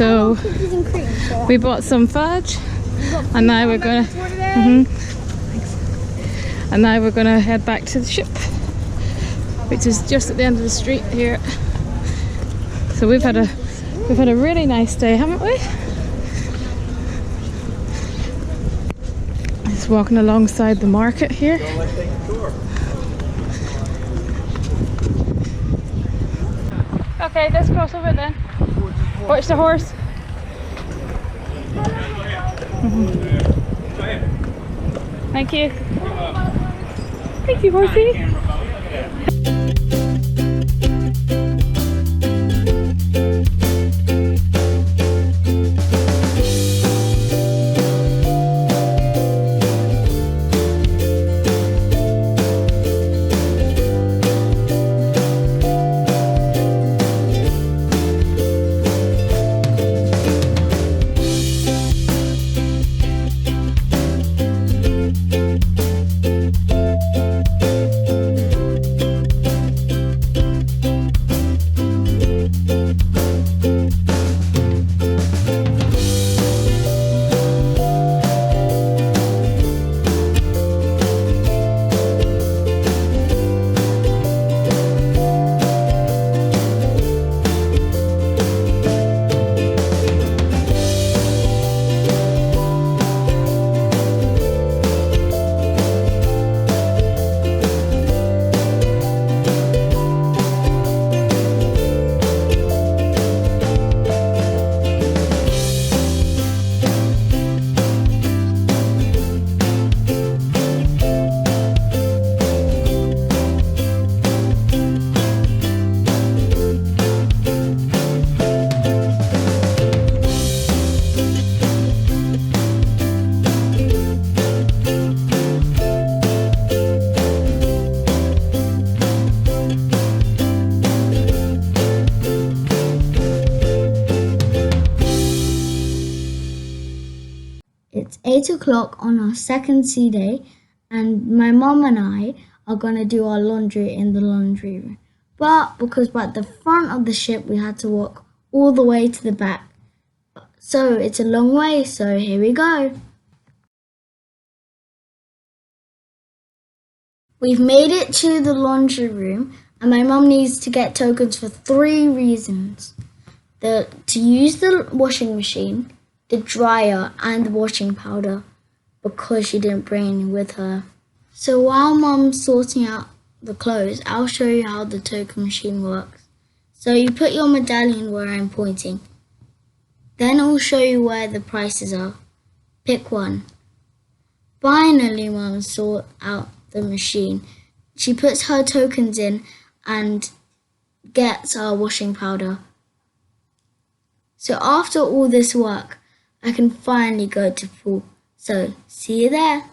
So cookies and cream. So we bought some fudge, and now we're gonna. And now we're gonna head back to the ship, which is just at the end of the street here. So we've had a really nice day, haven't we? Just walking alongside the market here. Okay, let's cross over then. Watch the horse. Thank you. Thank you, horsey. it's 8 o'clock on our second sea day, and my mom and I are gonna do our laundry in the laundry room. But because we're at the front of the ship, we had to walk all the way to the back. So it's a long way, so here we go. We've made it to the laundry room, and my mum needs to get tokens for 3 reasons. To use the washing machine, the dryer, and the washing powder, because she didn't bring any with her. So while Mum's sorting out the clothes, I'll show you how the token machine works. So you put your medallion where I'm pointing. Then I'll show you where the prices are. Pick one. Finally, Mum sorts out the machine. She puts her tokens in and gets our washing powder. So after all this work, I can finally go to pool. So see you there.